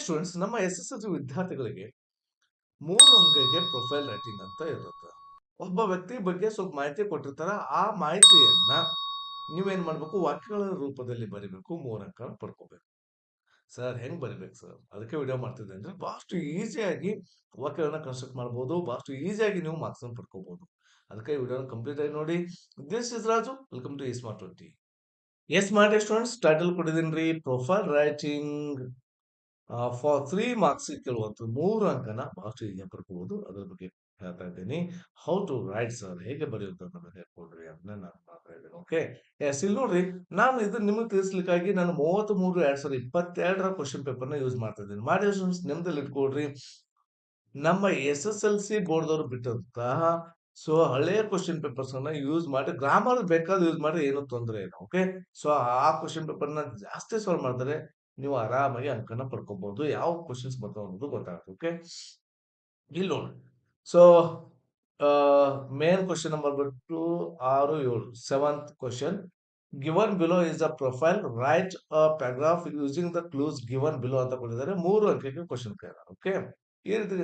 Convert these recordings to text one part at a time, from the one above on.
Students ನಮ್ಮ S ವಿದ್ಯಾರ್ಥಿಗಳಿಗೆ 3 ಅಂಕಕ್ಕೆ profile writing ಅಂತ ಇರುತ್ತೆ. ಒಬ್ಬ ವ್ಯಕ್ತಿ ಬಗ್ಗೆ ಸ್ವಲ್ಪ ಮಾಹಿತಿ ಕೊಟ್ಟಿರ್ತಾರ. ಆ ಮಾಹಿತಿಯನ್ನ ನೀವೇನ್ ಮಾಡ್ಬೇಕು, ವಾಕ್ಯಗಳ ರೂಪದಲ್ಲಿ ಬರಿಬೇಕು. 3 ಅಂಕ ಪಡ್ಕೋಬೇಕು. ಸರ್ ಹೆಂಗ್ ಬರಿಬೇಕು ಸರ್? ಅದಕ್ಕೆ ವಿಡಿಯೋ ಮಾಡ್ತಿದ್ದೆ ಅಂದ್ರೆ ಬಹಳಷ್ಟು ಈಸಿಯಾಗಿ ವಾಕ್ಯಗಳನ್ನ ಕನ್ಸ್ಟ್ರಕ್ಟ್ ಮಾಡಬಹುದು. ಬಹಳಷ್ಟು ಈಸಿಯಾಗಿ ನೀವು ಮಾರ್ಕ್ಸ್ ಅನ್ನು ಪಡ್ಕೋಬಹುದು. ಅದಕ್ಕೆ ವಿಡಿಯೋನ ಕಂಪ್ಲೀಟ್ ಆಗಿ ನೋಡಿ. This is Raju, welcome to smart 20. ಎಸ್ ಮಾಡಿ ಸ್ಟೂಡೆಂಟ್ಸ್, ಟೈಟಲ್ ಕೊಟ್ಟಿದ್ದೀನಿ, ಪ್ರೊಫೈಲ್ ರೈಟಿಂಗ್ ಫಾರ್ 3 ಮಾರ್ಕ್ಸ್ ಕೇಳುವಂತ 3 ಅಂಕನ ಬಹಳಷ್ಟು ಈಸಿಯಾಗಿ ಪಡ್ಕೋಬಹುದು. ಅದ್ರ ಬಗ್ಗೆ ಹೇಳ್ತಾ ಇದ್ದೀನಿ. ಹೌ ಟು ರೈಟ್ ಸರ್, ಹೇಗೆ ಬರೆಯುವುದು ಅಂತ ಹೇಳ್ಕೊಡ್ರಿ ಅಂತ ನಾನು ಮಾಡ್ತಾ ಇದ್ದೀನಿ. ಓಕೆ, ಎಸ್, ಇಲ್ಲಿ ನೋಡ್ರಿ, ನಾನು ಇದನ್ನ ನಿಮಗೆ ತಿಳಿಸ್ಲಿಕ್ಕಾಗಿ ನಾನು 33/2022 ಕ್ವಶನ್ ಪೇಪರ್ ನ ಯೂಸ್ ಮಾಡ್ತಾ ಇದ್ದೀನಿ. ಮಾಡಿ ನಿಮ್ದಲ್ಲಿ ಇಟ್ಕೊಡ್ರಿ. ನಮ್ಮ SSLC ಬೋರ್ಡ್ದವ್ರು ಬಿಟ್ಟಂತಹ ಹಳೆಯ ಕ್ವಶನ್ ಪೇಪರ್ಸ್ ಅನ್ನ ಯೂಸ್ ಮಾಡಿ, ಗ್ರಾಮರ್ ಬೇಕಾದ ಯೂಸ್ ಮಾಡಿ, ಏನು ತೊಂದರೆ ಇಲ್ಲ. ಓಕೆ, ಸೊ ಆ ಕ್ವಶನ್ ಪೇಪರ್ ನ ಜಾಸ್ತಿ ಸಾಲ್ವ್ ಮಾಡಿದ್ರೆ ನೀವು ಆರಾಮಾಗಿ ಅಂಕನ ಪಡ್ಕೋಬಹುದು. ಯಾವ ಕ್ವಶನ್ಸ್ ಬರ್ತಾವ ಅನ್ನೋದು ಗೊತ್ತಾಗುತ್ತೆ. ಓಕೆ, ಇಲ್ಲಿ ನೋಡಿ. ಸೊ ಮೇನ್ ಕ್ವಶನ್ ನಂಬರ್ ಬಿಟ್ಟು 6, 7 seventh question. Given below is the profile, write a paragraph using the clues given below ಅಂತ ಕೊಟ್ಟಿದ್ದಾರೆ. 3 ಅಂಕಕ್ಕೆ ಕ್ವಶನ್ ಕೇಳಿದ್ದಾರೆ. ಓಕೆ, ಈ ರೀತಿ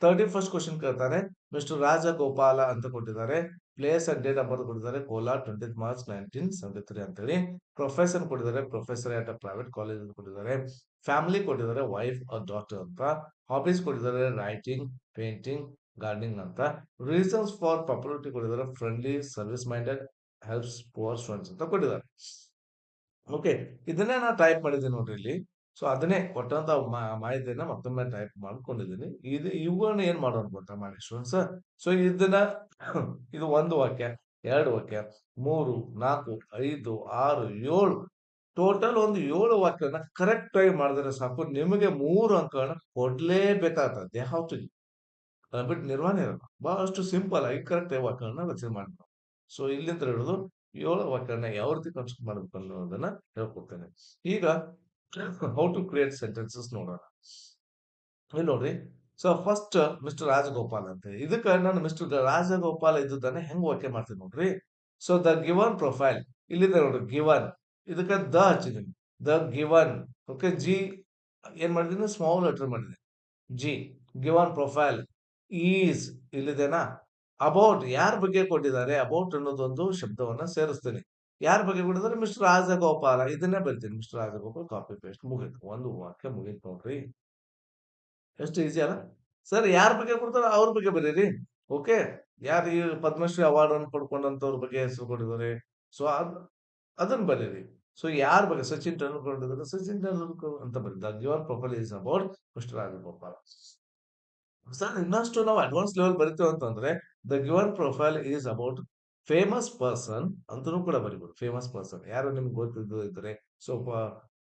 31st ಕ್ವಶನ್ ಕೇಳ್ತಾರೆ. ಮಿಸ್ಟರ್ ರಾಜಗೋಪಾಲ ಅಂತ ಕೊಟ್ಟಿದ್ದಾರೆ. ಪ್ಲೇಸ್ ಅಂಡ್ ಡೇಟ್ ಆಫ್ ಬರ್ತ್ ಕೊಟ್ಟಿದ್ದಾರೆ. ಕೋಲಾರ್ 20th March 1973 ಅಂತ ಹೇಳಿ. ಪ್ರೊಫೆಸರ್ ಕೊಟ್ಟಿದ್ದಾರೆ. Professor at a private college ಅಂತ ಕೊಟ್ಟಿದ್ದಾರೆ. ಫ್ಯಾಮಿಲಿ ಕೊಟ್ಟಿದ್ದಾರೆ. ವೈಫ್ ಅ ಡಾಟರ್ ಅಂತ. ಹಾಬೀಸ್ ಕೊಟ್ಟಿದ್ದಾರೆ. ರೈಟಿಂಗ್, ಪೇಂಟಿಂಗ್, ಗಾರ್ಡನಿಂಗ್ ಅಂತ. ರೀಸನ್ಸ್ ಫಾರ್ ಪಾಪ್ಯುಲಾರಿಟಿ ಕೊಟ್ಟಿದ್ದಾರೆ. Friendly, service minded, helps poor students ಅಂತ ಕೊಟ್ಟಿದ್ದಾರೆ. ಓಕೆ, ಇದನ್ನೇ ನಾನು ಟೈಪ್ ಮಾಡಿದ್ದೀನಿ ನೋಡ್ರಿ ಇಲ್ಲಿ. ಸೊ ಅದನ್ನೇ ಕೊಟ್ಟಂತ ಮಾಹಿತಿಯನ್ನ ಮತ್ತೊಮ್ಮೆ ಟೈಪ್ ಮಾಡ್ಕೊಂಡಿದ್ದೀನಿ. ಇವುಗಳನ್ನ ಏನ್ ಮಾಡೋಣ ಗೊತ್ತಾ ಮಾಡಿ ಸ್ಟೂಡೆಂಟ್ಸ್? ಸೊ ಇದನ್ನ ಇದು 1 ವಾಕ್ಯ, 2 ವಾಕ್ಯ, 3, 4, 5, 6, 7, ಟೋಟಲ್ ಒಂದು 7 ವಾಕ್ಯನ ಕರೆಕ್ಟ್ ಆಗಿ ಮಾಡಿದ್ರೆ ಸಾಕು, ನಿಮಗೆ 3 ಅಂಕಗಳನ್ನ ಕೊಡ್ಲೇಬೇಕಾಗ್ತದೆ. They have to. ಬಿಟ್ಟು ನಿರ್ವಹಣೆ ಇರಲ್ಲ. ಬಹಳಷ್ಟು ಸಿಂಪಲ್ ಆಗಿ ಕರೆಕ್ಟ್ ಆಗಿ ವಾಕ್ಯಗಳನ್ನ ರಚನೆ ಮಾಡ್ಬೇಕು. ಸೊ ಇಲ್ಲಿಂದ ಹಿಡಿದು 7 ವಾಕ್ಯಗಳನ್ನ ಯಾವ ರೀತಿ ಕನ್ಸ್ಟ್ರಕ್ಟ್ ಮಾಡಬೇಕು ಅನ್ನೋದನ್ನ ಹೇಳ್ಕೊಡ್ತೇನೆ. ಈಗ ಹೌ ಟು ಕ್ರಿಯೇಟ್ ಸೆಂಟೆನ್ಸಸ್ ನೋಡೋಣ. ಇಲ್ಲಿ ನೋಡ್ರಿ. ಸೊ ಫಸ್ಟ್ ಮಿಸ್ಟರ್ ರಾಜಗೋಪಾಲ್ ಅಂತ ಇದಕ್ಕೆ ನಾನು ಮಿಸ್ಟರ್ ರಾಜಗೋಪಾಲ್ ಇದ್ದದನ್ನ ಹೆಂಗ್ ವಾಕ್ಯ ಮಾಡ್ತೀನಿ ನೋಡ್ರಿ. ಸೊ ದ ಗಿವನ್ ಪ್ರೊಫೈಲ್ ಇಲ್ಲಿದೆ ನೋಡ್ರಿ. ಗಿವನ್ ಇದಕ್ಕೆ ದ ಹಚ್ಚಿದ್ದೀನಿ. The given. ಓಕೆ, ಜಿ ಏನ್ ಮಾಡಿದೀನಿ, ಸ್ಮಾಲ್ ಲೆಟರ್ ಮಾಡಿದ್ದೀನಿ. ಜಿ ಗಿವನ್ ಪ್ರೊಫೈಲ್ ಈಸ್ ಇಲ್ಲಿದೆನಾ. ಅಬೌಟ್ ಯಾರ ಬಗ್ಗೆ ಕೊಟ್ಟಿದ್ದಾರೆ, ಅಬೌಟ್ ಅನ್ನೋದೊಂದು ಶಬ್ದವನ್ನ ಸೇರಿಸ್ತೀನಿ. ಯಾರ ಬಗ್ಗೆ ಕೊಟ್ಟಿದ್ದಾರೆ, ಮಿಸ್ಟರ್ ರಾಜಗೋಪಾಲ. ಇದನ್ನೇ ಬರಿತೀನಿ, ಮಿಸ್ಟರ್ ರಾಜಗೋಪಾಲ್. ಕಾಪಿ ಪೇಸ್ಟ್ ಮುಗಿತು. 1 ವಾಕ್ಯ ಮುಗಿತು ನೋಡ್ರಿ. ಎಷ್ಟು ಈಸಿ ಅಲ್ಲ ಸರ್? ಯಾರ ಬಗ್ಗೆ ಕೊಡ್ತಾರೆ ಅವ್ರ ಬಗ್ಗೆ ಬರೀರಿ. ಓಕೆ, ಯಾರು ಈ ಪದ್ಮಶ್ರೀ ಅವಾರ್ಡ್ ಅನ್ನು ಪಡ್ಕೊಂಡಂತವ್ರ ಬಗ್ಗೆ ಹೆಸರು ಕೊಟ್ಟಿದ್ದಾರೆ. ಸೊ ಅದನ್ನ ಬರೀರಿ. ಸೊ ಯಾರ ಬಗ್ಗೆ, ಸಚಿನ್ ತೆಂಡೂಲ್ಕರ್ ಇದ್ದಾರೆ, ಸಚಿನ್ ತೆಂಡೂಲ್ಕರ್ ಅಂತ ಬರೀ. The given profile is about mister Rajagopal. Sir ಇನ್ನಷ್ಟು ನಾವು ಅಡ್ವಾನ್ಸ್ ಲೆವೆಲ್ ಬರಿತೀವಿ ಅಂತಂದ್ರೆ the given profile is about famous person ಅಂತನೂ ಕೂಡ ಬರಿಬಹುದು. ಫೇಮಸ್ ಪರ್ಸನ್ ಯಾರು ನಿಮ್ಗೆ ಗೊತ್ತಿದ್ದು ಇದ್ದಾರೆ, ಸ್ವಲ್ಪ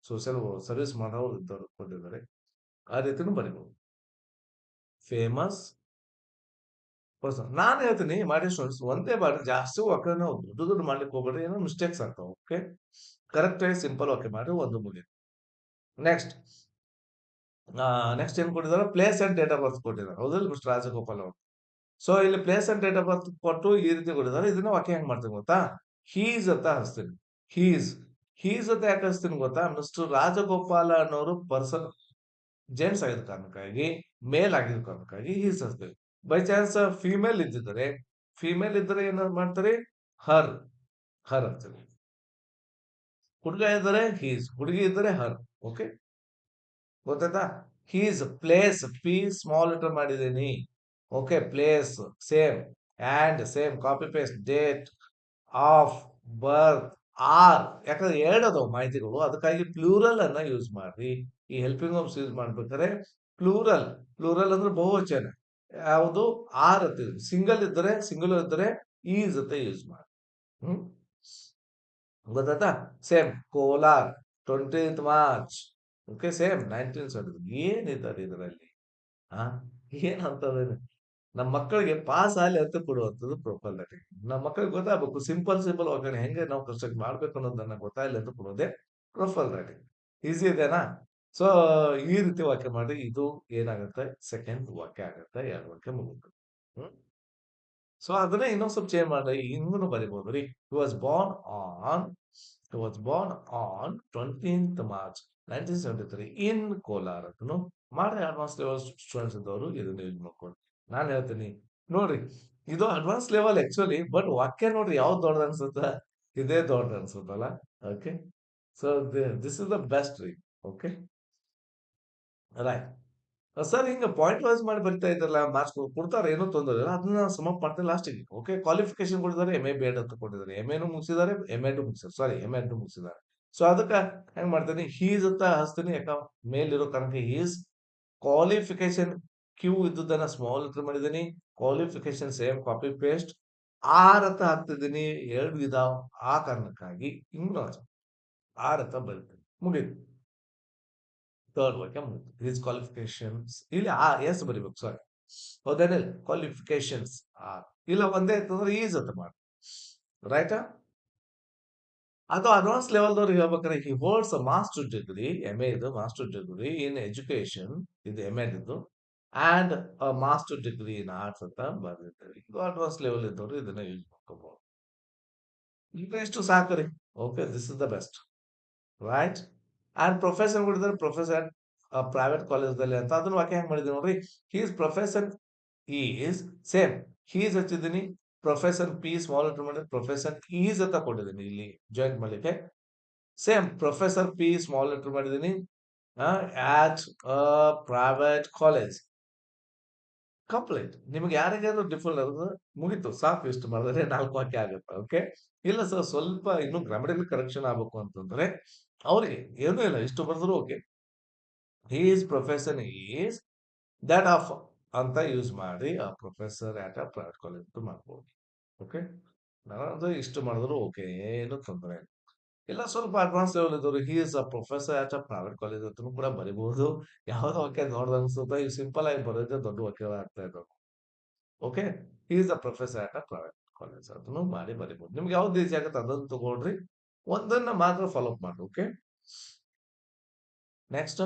ಸೋಷಿಯಲ್ ಸರ್ವಿಸ್ ಮಾಡೋರು ಇದ್ದವರು ಕೊಟ್ಟಿದ್ದಾರೆ, ಆ ರೀತಿನೂ ಬರಿಬಹುದು. ಫೇಮಸ್ ಪರ್ಸನ್ ನಾನು ಹೇಳ್ತೀನಿ ಮಾಡಿ ಸ್ಟೂಡೆಂಟ್ಸ್, ಒಂದೇ ಬಾರಿ ಜಾಸ್ತಿ ವಾಕ್ಯ ನಾವು ದೊಡ್ಡ ಮಾಡ್ಲಿಕ್ಕೆ ಹೋಗ್ಬೇಡ್ರಿ, ಏನೋ ಮಿಸ್ಟೇಕ್ಸ್ ಆಗ್ತಾವ. ಓಕೆ, ಕರೆಕ್ಟ್ ಆಗಿ ಸಿಂಪಲ್ ವಾಕ್ಯ ಮಾಡಿ ಒಂದು ಮುಗಿತು. ನೆಕ್ಸ್ಟ್ ನೆಕ್ಸ್ಟ್ ಏನ್ ಕೊಟ್ಟಿದ್ದಾರೆ, ಪ್ಲೇಸ್ ಅಂಡ್ ಡೇಟ್ ಆಫ್ ಬರ್ತ್ ಕೊಟ್ಟಿದ್ದಾರೆ. ಹೌದಲ್ಲ ಮಿಸ್ಟರ್ ರಾಜಗೋಪಾಲ್ ಅವರು? ಸೊ ಇಲ್ಲಿ ಪ್ಲೇಸ್ ಅಂಡ್ ಡೇಟ್ ಆಫ್ ಬರ್ತ್ ಕೊಟ್ಟು ಈ ರೀತಿ ಕೊಟ್ಟಿದ್ದಾರೆ. ಇದನ್ನ ವಾಕ್ಯ ಹೆಂಗ್ ಮಾಡ್ತೀನಿ ಗೊತ್ತಾ, ಹೀಸ್ ಅಂತ ಹಚ್ತೀನಿ. ಹೀಸ್ ಹೀಸ್ ಅಂತ ಯಾಕೆ ಹಚ್ತೀನಿ ಗೊತ್ತಾ, ಮಿಸ್ಟರ್ ರಾಜಗೋಪಾಲ ಅನ್ನೋರು ಪರ್ಸನ್ ಜೆಂಟ್ಸ್ ಆಗಿದ ಕಾರಣಕ್ಕಾಗಿ, ಮೇಲ್ ಆಗಿದ ಕಾರಣಕ್ಕಾಗಿ ಹೀಸ್ ಹಚ್ತೀವಿ. ಬೈ ಚಾನ್ಸ್ ಫೀಮೇಲ್ ಇದ್ದರೆ ಏನ್ ಮಾಡ್ತಾರೆ, ಹರ್ ಹರ್ ಹಚ್ತೀವಿ. ಹುಡುಗ ಇದ್ದಾರೆ ಹೀಸ್, ಹುಡುಗಿ ಇದ್ದರೆ ಹರ್. ಓಕೆ, ಗೊತ್ತಾಯ್ತಾ? He's place, P small letter ಮಾಡಿದ್ದೀನಿ. Okay, place same, and same, copy paste, date of birth are. ಯಾಕಂದ್ರೆ 2 ಅದಾವ ಮಾಹಿತಿಗಳು, ಅದಕ್ಕಾಗಿ ಪ್ಲೂರಲ್ ಅನ್ನ ಯೂಸ್ ಮಾಡ್ರಿ. ಈ ಹೆಲ್ಪಿಂಗ್ ವರ್ಬ್ಸ್ ಯೂಸ್ ಮಾಡ್ಬೇಕಾದ್ರೆ ಪ್ಲೂರಲ್. ಪ್ಲೂರಲ್ ಅಂದ್ರೆ ಬಹುವಚನ. ಯಾವುದು ಆರ್ ಅಂತ, ಸಿಂಗಲ್ ಇದ್ದರೆ ಈಸ್ ಅಂತ ಯೂಸ್ ಮಾಡಿ. ಹ್ಮ್, ಗೊತ್ತಾಯ್ತಾ? Same Kolar 20th March. Okay, same 1970. ಏನಿದ್ದಾರೆ ಇದರಲ್ಲಿ? ಆ ಏನಂತದೇನು? ನಮ್ಮ ಮಕ್ಕಳಿಗೆ ಪಾಸ್ ಆಗಲಿ ಅಂತ ಕೊಡುವಂಥದ್ದು ಪ್ರೊಫೈಲ್ ರೈಟಿಂಗ್. ನಮ್ಮ ಮಕ್ಕಳಿಗೆ ಗೊತ್ತಾಗಬೇಕು, ಸಿಂಪಲ್ ವಾಕ್ಯನ ಹೆಂಗೆ ನಾವು ಕನ್ಸ್ಟ್ರಕ್ಟ್ ಮಾಡ್ಬೇಕು ಅನ್ನೋದನ್ನ ಗೊತ್ತಾಗಲಿ ಅಂತ ಕೊಡೋದೇ ಪ್ರೊಫೈಲ್ ರೈಟಿಂಗ್. ಈಸಿ ಇದೆನಾ? ಸೊ ಈ ರೀತಿ ವಾಕ್ಯ ಮಾಡಿ. ಇದು ಏನಾಗುತ್ತೆ, ಸೆಕೆಂಡ್ ವಾಕ್ಯ ಆಗುತ್ತೆ. 2 ವಾಕ್ಯ ಮುಗಿತು. ಹ್ಮ್, ಸೊ ಅದನ್ನೇ ಇನ್ನೊಂದ್ ಸ್ವಲ್ಪ ಚೇಂಜ್ ಮಾಡಿ ಹಿಂಗೂ ಬರಿಬಹುದು ರೀ. He was born on 20th March 1973 ಇನ್ ಕೋಲಾರ ಅಂತನು ಮಾಡ್ರಿ ಅಡ್ವಾನ್ಸ್ ಲೆವೆಲ್ ಸ್ಟೂಡೆಂಟ್ಸ್ ಇದ್ದವರು ಇದನ್ನ ಯೂಸ್ ಮಾಡ್ಕೊಂಡು ನಾನು ಹೇಳ್ತೀನಿ ನೋಡ್ರಿ ಇದು ಅಡ್ವಾನ್ಸ್ ಲೆವೆಲ್ ಆಕ್ಚುಲಿ ಬಟ್ ವಾಕ್ಯ ನೋಡ್ರಿ ಯಾವ್ದು ದೊಡ್ಡದು ಅನ್ಸುತ್ತ ಇದೇ ದೊಡ್ಡದು ಅನ್ಸುತ್ತಲ್ಲ okay so this is the best ರೀ ಓಕೆ ರೈಟ್ ಸರ್ ಹಿಂಗ ಪಾಯಿಂಟ್ ವೈಸ್ ಮಾಡಿ ಬರಿತಾ ಇದ್ರಲ್ಲ ಮಾರ್ಕ್ಸ್ ಕೊಡ್ತಾರೆ ಏನೋ ತೊಂದರೆ ಇಲ್ಲ ಅದನ್ನ ಸಮ ಅಪ್ ಮಾಡ್ತಾರೆ ಲಾಸ್ಟಿಗೆ ಓಕೆ ಕ್ವಾಲಿಫಿಕೇಶನ್ ಕೊಟ್ಟಿದ್ದಾರೆ ಎಂ ಎ ಬಿ ಎಡ್ ಅಂತ ಕೊಟ್ಟಿದ್ದಾರೆ ಎಂ ಎನು ಮುಗಿಸಿದ್ದಾರೆ ಎಂ ಎಡ್ ಮುಗಿಸಿದ್ದಾರೆ ಸಾರಿ ಎಂ ಎಡ್ ಮುಗಿಸಿದ್ದಾರೆ ಸೊ ಅದಕ್ಕೆ ಹೆಂಗ್ ಮಾಡ್ತೀನಿ ಹೀಸ್ ಅಂತ ಹಚ್ತೀನಿ ಯಾಕ ಮೇಲಿರೋ ಕಾರಣಕ್ಕೆ ಹೀಸ್ ಕ್ವಾಲಿಫಿಕೇಶನ್ ಕ್ಯೂ ಇದ್ದುದನ್ನ ಸ್ಮಾಲ್ ಲೆಟರ್ ಮಾಡಿದ್ದೀನಿ qualification same copy paste are ಅಂತ ಹಾಕ್ತಿದ್ದೀನಿ ಎರಡು ಇದಾವ್ ಆ ಕಾರಣಕ್ಕಾಗಿ ಇನ್ನೂ ಆರ್ ಅಂತ ಬರೀತೀನಿ ಮುಗೀತು ಥರ್ಡ್ ವಾಕ್ಯ ಮುಗಿತು ಹಿಸ್ ಕ್ವಾಲಿಫಿಕೇಶನ್ಸ್ ಇಲ್ಲಿ ಆ ಎಸ್ ಬರಿಬೇಕು ಸಾರಿ ಹೌದೇನಿಲ್ಲ ಕ್ವಾಲಿಫಿಕೇಶನ್ಸ್ ಆರ್ ಇಲ್ಲ ಒಂದೇ ಅಂತಂದ್ರೆ ಈಸ್ ಅಂತ ಮಾಡಿ ರೈಟಾ ಅದು ಅಡ್ವಾನ್ಸ್ ಲೆವೆಲ್ದವ್ರಿಗೆ ಹೇಳ್ಬೇಕಾದ್ರೆ he holds a master degree M A ಇದು ಮಾಸ್ಟರ್ ಡಿಗ್ರಿ ಇನ್ ಎಜುಕೇಶನ್ ಇದು ಎಂ ಎಡ್ ಇದು and master degree in arts ಅಂತ ಬರ್ದಿರ್ತಾರೆ ಇದು ಅಡ್ವಾನ್ಸ್ ಲೆವೆಲ್ ಇದ್ದವರು ಇದನ್ನ ಯೂಸ್ ಮಾಡ್ಕೋಬಹುದು ಈಗ ಎಷ್ಟು ಸಾಕ್ರಿ okay this is the best right and professor ಕೊಡಿದ್ರೆ ಪ್ರೊಫೆಸರ್ ಪ್ರೈವೇಟ್ ಕಾಲೇಜಲ್ಲಿ ಅಂತ ಅದನ್ನ ವಾಕ್ಯ ಹೆಂಗ್ ಮಾಡಿದೀನಿ ನೋಡ್ರಿ he's professor is same he's ಹಚ್ಚಿದ್ದೀನಿ ಪ್ರೊಫೆಸರ್ ಪಿ ಸ್ಮಾಲ್ ಲೆಟರ್ ಮಾಡಿ ಪ್ರೊಫೆಸರ್ ಈಸ್ ಅಂತ ಕೊಟ್ಟಿದ್ದೀನಿ ಇಲ್ಲಿ ಜಾಯಿನ್ ಮಾಡ್ಲಿಕ್ಕೆ same professor P small letter ಮಾಡಿದ್ದೀನಿ ಆಟ್ ಪ್ರೈವೇಟ್ ಕಾಲೇಜ್ ಕಂಪ್ಲೀಟ್ ನಿಮ್ಗೆ ಯಾರಿಗಾದ್ರೂ ಡಿಫರೆಂಟ್ ಆದ್ರೆ ಮುಗೀತು ಸಾಕು ಇಷ್ಟು ಮಾಡಿದ್ರೆ 4 ವಾಕ್ಯ ಆಗುತ್ತೆ ಓಕೆ ಇಲ್ಲ ಸರ್ ಸ್ವಲ್ಪ ಇನ್ನು ಗ್ರಾಮಟಿಕಲ್ ಕರೆಕ್ಷನ್ ಆಗ್ಬೇಕು ಅಂತಂದ್ರೆ ಅವ್ರಿಗೆ ಏನೂ ಇಲ್ಲ ಇಷ್ಟು ಬರೆದ್ರು okay he's professor is that of ಅಂತ ಯೂಸ್ ಮಾಡಿ ಆ professor at a private college ಅಂತ ಮಾಡ್ಬೋದು ಓಕೆ ನಾನು ಇಷ್ಟು ಮಾಡಿದ್ರು ಓಕೆ ಏನು ತೊಂದರೆ ಇಲ್ಲ ಇಲ್ಲ ಸ್ವಲ್ಪ ಅಡ್ವಾನ್ಸ್ ಲೆವೆಲ್ ಇದ್ದವರು he is a professor at a private college ಅಂತ ಕೂಡ ಬರಿಬಹುದು ಯಾವ್ದೋ ವಾಕ್ಯ ದೊಡ್ಡದು ಅನ್ಸುತ್ತೆ ಇವು ಸಿಂಪಲ್ ಆಗಿ ಬರೋದೇ ದೊಡ್ಡ ವಾಕ್ಯ ಆಗ್ತಾ ಇದ್ದಾವೆ okay he is a professor at a private college ಅದನ್ನು ಮಾಡಿ ಬರಿಬಹುದು ನಿಮ್ಗೆ ಯಾವ್ದು ಈಸಿ ಆಗುತ್ತೆ ಅದನ್ನು ತಗೊಳ್ರಿ ಒಂದನ್ನ ಮಾತ್ರ ಫಾಲೋ ಅಪ್ ಮಾಡಿ ಓಕೆ ನೆಕ್ಸ್ಟ್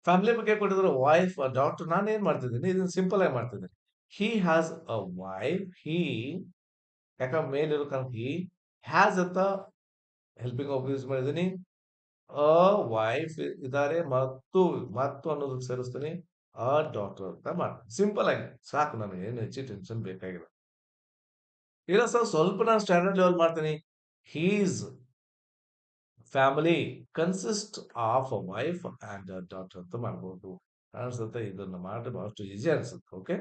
ಫ್ಯಾಮಿಲಿ ಬಗ್ಗೆ ಕೊಟ್ಟಿದ್ರು ವೈಫ್ ಡಾಕ್ಟರ್ ನಾನು ಏನ್ ಮಾಡ್ತಿದ್ದೀನಿ ಇದನ್ನ ಸಿಂಪಲ್ ಆಗಿ ಮಾಡ್ತಿದ್ದೀನಿ ಹಿ ಹ್ಯಾಸ್ ಅ ವೈಫ್ ಹಿ ಯಾಕಂದ್ರೆ ಮೇಲಿರೋ ಕಾರಣ ಹಿ ಹ್ಯಾಸ್ ಅಂತ ಹೆಲ್ಪಿಂಗ್ ಆಫ್ ಯೂಸ್ ಮಾಡಿದ್ದೀನಿ ಅ ವೈಫ್ ಇದಾರೆ ಮತ್ತು ಅನ್ನೋದಕ್ಕೆ ಸೇರಿಸ್ತೀನಿ ಅ ಡಾಕ್ಟರ್ ಅಂತ ಮಾಡ್ತೀನಿ ಸಿಂಪಲ್ ಆಗಿ ಸಾಕು ನನಗೆ ಏನು ಹೆಚ್ಚು ಟೆನ್ಷನ್ ಬೇಕಾಗಿಲ್ಲ ಇಲ್ಲ ಸರ್ ಸ್ವಲ್ಪ ನಾನು ಸ್ಟ್ಯಾಂಡರ್ಡ್ ಲೆವೆಲ್ ಮಾಡ್ತೀನಿ he's family consist of a wife and daughter ಅಂತ ಮಾಡ್ಬೋದು ಅನ್ಸುತ್ತೆ ಇದನ್ನ ಮಾಡಿದ್ರೆ ಬಹಳಷ್ಟು ಈಸಿ ಅನ್ಸುತ್ತೆ ಓಕೆ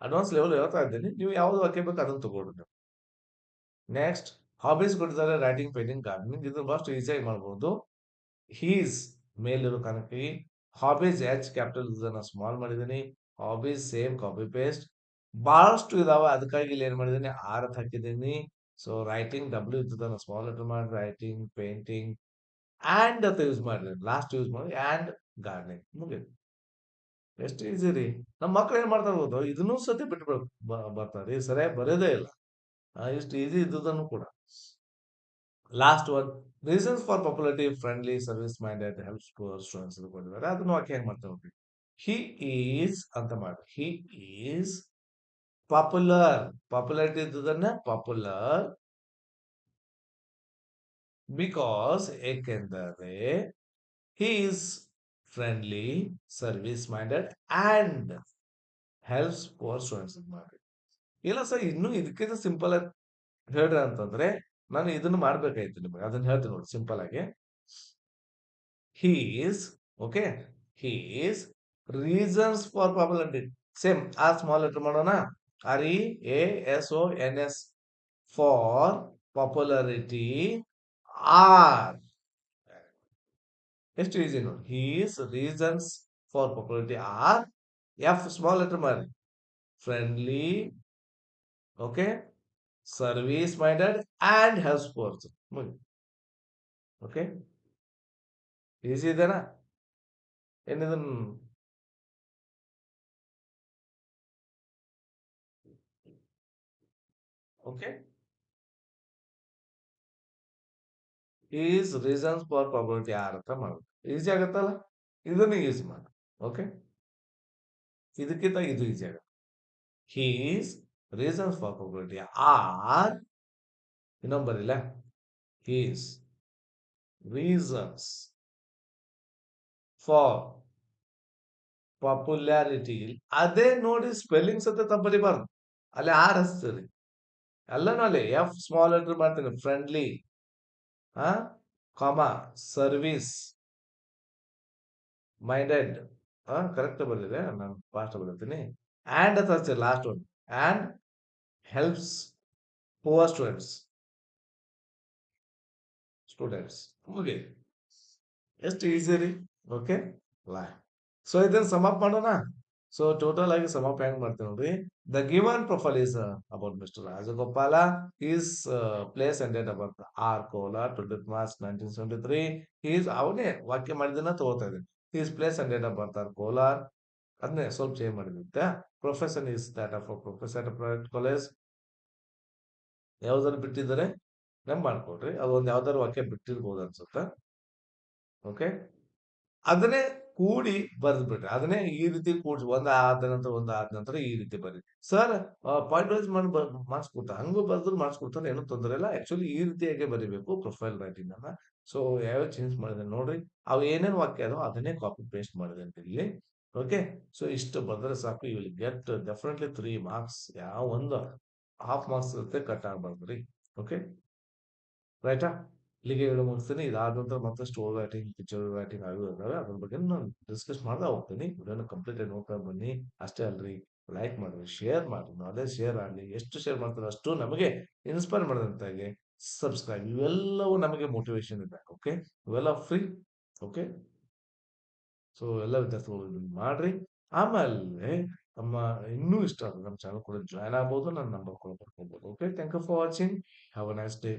ಅಡ್ವಾನ್ಸ್ ಲೆವೆಲ್ ಹೇಳ್ತಾ ಇದ್ದೀನಿ ನೀವು ಯಾವ್ದು ವಾಕ್ಯ ಬೇಕು ಅದನ್ನು ತಗೊಳ್ರಿ ನೀವು ನೆಕ್ಸ್ಟ್ ಹಾಬೀಸ್ ಕೊಟ್ಟಿದ್ದಾರೆ ರೈಟಿಂಗ್ ಪೇಂಟಿಂಗ್ ಗಾರ್ಡನಿಂಗ್ ಇದನ್ನ ಬಹಳಷ್ಟು ಈಸಿಯಾಗಿ ಮಾಡ್ಬೋದು ಹೀಸ್ ಮೇಲಿರೋ ಕಾರಣಕ್ಕೆ ಹಾಬೀಸ್ ಎಚ್ ಕ್ಯಾಪಿಟಲ್ ಇದನ್ನ ಸ್ಮಾಲ್ ಮಾಡಿದ್ದೀನಿ ಹಾಬೀಸ್ ಸೇಮ್ ಕಾಪಿ ಪೇಸ್ಟ್ ಬಹಳಷ್ಟು ಇದಾವೆ ಅದಕ್ಕಾಗಿ ಇಲ್ಲಿ ಏನ್ ಮಾಡಿದ್ದೀನಿ ಆರ್ ಅಂತ ಹಾಕಿದ್ದೀನಿ ಸೊ ರೈಟಿಂಗ್ ಡಬ್ಲ್ಯೂ ಇದ್ದದನ್ನ ಸ್ಮಾಲ್ ಲೆಟರ್ ಮಾಡಿ ರೈಟಿಂಗ್ ಪೇಂಟಿಂಗ್ ಆಂಡ್ ಅಂತ ಯೂಸ್ ಮಾಡಿದ್ದೀನಿ ಲಾಸ್ಟ್ ಯೂಸ್ ಮಾಡಿ ಆಂಡ್ ಗಾರ್ಡನಿಂಗ್ ಮುಗಿದು ಎಷ್ಟು ಈಸಿ ರೀ ನಮ್ಮ ಮಕ್ಳು ಏನ್ ಮಾಡ್ತಾ ಇರ್ಬೋದು ಇದನ್ನೂ ಸತಿ ಬಿಟ್ಟು ಬರ್ತಾರೆ ಸರಿಯಾಗಿ ಬರೋದೇ ಇಲ್ಲ ಇಷ್ಟು ಈಸಿ ಇದ್ದದನ್ನು ಕೂಡ last one reasons for popularity friendly service minded helps poor students ಕೊಟ್ಟಿದ್ದಾರೆ ಅದನ್ನು ವಾಕ್ಯ ಹೆಂಗ್ ಮಾಡ್ತಾ ಹೋಗ್ತೀವಿ ಹಿ ಈಸ್ ಅಂತ ಮಾಡಿ ಹಿ ಈಸ್ ಪಾಪ್ಯುಲರ್ ಪಾಪ್ಯುಲಾರಿಟಿ ಇದ್ದದನ್ನ ಪಾಪ್ಯುಲರ್ ಬಿಕಾಸ್ ಏಕೆಂದರೆ he is friendly service minded and helps poor students ಮಾಡಿ ಇಲ್ಲ ಸರ್ ಇನ್ನು ಇದಕ್ಕಿಂತ ಸಿಂಪಲ್ ಆಗಿ ಹೇಳ್ರಿ ಅಂತಂದ್ರೆ ನಾನು ಇದನ್ನ ಮಾಡ್ಬೇಕಾಯ್ತು ನಿಮಗೆ ಅದನ್ನ ಹೇಳ್ತೀನಿ ನೋಡಿ ಸಿಂಪಲ್ ಆಗಿ he is okay he is reasons for popularity same ಆ ಸ್ಮಾಲ್ ಲೆಟರ್ ಮಾಡೋಣ R E A S O N S for popularity are ಎಷ್ಟು ಈಸಿ ನೋಡಿ he's reasons for popularity are F small letter ಮಾಡಿ friendly okay service minded and help sports okay easy ಇದೆನಾ ಏನಿದನ್ okay is reasons for probability are ಅಂತ ಮಾಡೋದು easy ಆಗತ್ತಲ್ಲ ಇದನ್ನು use ಮಾಡಿ ಓಕೆ ಇದಕ್ಕಿಂತ ಇದು ಈಸಿ ಆಗುತ್ತೆ he's reasons for probability or ಇನ್ನೊಂದು ಬರಿಲ್ಲ ಹೀಸ್ ರೀಸನ್ಸ್ ಫಾರ್ ಪಾಪ್ಯುಲಾರಿಟಿ. ಅದೇ ನೋಡಿ ಸ್ಪೆಲ್ಲಿಂಗ್ ಸತ ತಪ್ಪು ಬರಿಬಾರ್ದು. ಅಲ್ಲಿ ಆರ್ ಹಚ್ತೀರಿ. ಎಲ್ಲಾನು ಅಲ್ಲಿ ಎಫ್ ಸ್ಮಾಲ್ ಲೆಟರ್ ಮಾಡ್ತೀನಿ. ಫ್ರೆಂಡ್ಲಿ, ಆ ಕಾಮ, ಸರ್ವಿಸ್, ಮೈಂಡೆಡ್. ಕರೆಕ್ಟ್ ಬಂದಿದೆ. ನಾನು ಫಾಸ್ಟ್ ಬರೀತೀನಿ. ಆಂಡ್ ಅಂತ ಹಚ್ಚಿರಿ last one. And helps poor students. ಮುಗಿ ಎಷ್ಟು ಈಸಿ ರೀ. ಓಕೆ. ಲಾ ಸೊ ಇದನ್ನ ಸಮ್ ಅಪ್ ಮಾಡೋಣ. ಸೊ ಟೋಟಲ್ ಆಗಿ ಸಮ್ ಅಪ್ ಹೆಂಗ್ ಮಾಡ್ತೀವಿ ನೋಡ್ರಿ. The given profile is about mister Rajagopala. Is place and date of birth are Kolar 20th March 1973. Is ಅವನೇ ವಾಕ್ಯ ಮಾಡಿದನ್ನ ತಗೋತಾ ಇದ್ದೀನಿ. Is place and date of birth are Kolar. ಅದನ್ನೇ ಸ್ವಲ್ಪ ಚೇಂಜ್ ಮಾಡಿರುತ್ತೆ. Profession is that of professor at private college. ಯಾವ್ದಾದ್ರು ಬಿಟ್ಟಿದ್ದಾರೆ ನೆಮ್ ಮಾಡ್ಕೊಡ್ರಿ. ಅದೊಂದು ಯಾವ್ದಾದ್ರು ವಾಕ್ಯ ಬಿಟ್ಟಿರ್ಬೋದು ಅನ್ಸುತ್ತೆ. ಓಕೆ. ಅದನ್ನೇ ಕೂಡಿ ಬರ್ದ್ ಬಿಡ್ರಿ. ಅದನ್ನೇ ಈ ರೀತಿ ಕೂಡ್ಸಿ ಒಂದ್ ಆದ ನಂತರ ಈ ರೀತಿ ಬರ್ರಿ. ಸರ್ ಪಾಯಿಂಟ್ ವೈಸ್ ಮಾಡಿ ಮಾರ್ಕ್ಸ್ ಕೊಡ್ತಾರೆ. ಹಂಗೂ ಬರ್ದ್ರು ಮಾರ್ಕ್ಸ್ ಕೊಡ್ತಾರೆ. ಏನೂ ತೊಂದರೆ ಇಲ್ಲ. ಆಕ್ಚುಲಿ ಈ ರೀತಿಯಾಗಿ ಬರಿಬೇಕು ಪ್ರೊಫೈಲ್ ರೈಟಿಂಗ್ ಅನ್ನ. ಸೊ ಯಾವ್ಯಾವ ಚೇಂಜ್ ಮಾಡಿದೆ ನೋಡ್ರಿ. ಅವು ಏನೇನ್ ವಾಕ್ಯ ಅದಾವ ಅದನ್ನೇ ಕಾಪಿ ಪೇಸ್ಟ್ ಮಾಡಿದೆ ಅಂತ ಇಲ್ಲಿ. ಓಕೆ. ಸೊ ಇಷ್ಟು ಬಂದ್ರೆ ಸಾಕು. You will get definitely 3 marks. ಯಾವ ಒಂದು ಹಾಫ್ ಮಾರ್ಕ್ಸ್ ಇರುತ್ತೆ, ಕಟ್ ಆಗ್ಬಾರ್ದ್ರಿ. ಓಕೆ. ರೈಟಾ? ಇಲ್ಲಿಗೆ ಹೇಳಿ ಮುಗಿಸ್ತೀನಿ. ಇದಾದ ನಂತರ ಮತ್ತೆ ಸ್ಟೋರಿ ರೈಟಿಂಗ್, ಪಿಕ್ಚರ್ ರೈಟಿಂಗ್ ಅವು ಇದಾವೆ. ಅದ್ರ ಬಗ್ಗೆ ನಾನು ಡಿಸ್ಕಸ್ ಮಾಡ್ತಾ ಹೋಗ್ತೀನಿ. ವಿಡಿಯೋನ ಕಂಪ್ಲೀಟ್ ಆಗಿ ನೋಡ್ತಾ ಬನ್ನಿ. ಅಷ್ಟೇ ಅಲ್ರಿ, ಲೈಕ್ ಮಾಡ್ರಿ, ಶೇರ್ ಮಾಡ್ರಿ. ನಾಲೆಜ್ ಶೇರ್ ಆಗಲಿ. ಎಷ್ಟು ಶೇರ್ ಮಾಡ್ತಾರೋ ಅಷ್ಟು ನಮಗೆ ಇನ್ಸ್ಪೈರ್ ಮಾಡಿದಂತಾಗಿ. ಸಬ್ಸ್ಕ್ರೈಬ್ ಇವೆಲ್ಲವೂ ನಮಗೆ ಮೋಟಿವೇಶನ್ ಇದೆ. ಓಕೆ. ಇವೆಲ್ಲ ಫ್ರೀ. ಓಕೆ. ಸೊ ಎಲ್ಲ ವಿದ್ಯಾರ್ಥಿಗಳು ಇದನ್ನ ಮಾಡ್ರಿ. ಆಮೇಲೆ ನಮ್ಮ ಇನ್ನೂ ಇಷ್ಟ ಆದ್ರೆ ನಮ್ಮ ಚಾನಲ್ ಕೂಡ ಜಾಯ್ನ್ ಆಗ್ಬೋದು. ನನ್ನ ನಂಬರ್ ಕೂಡ ಬರ್ಕೊಬೋದು. Okay. Thank you for watching. Have a nice day.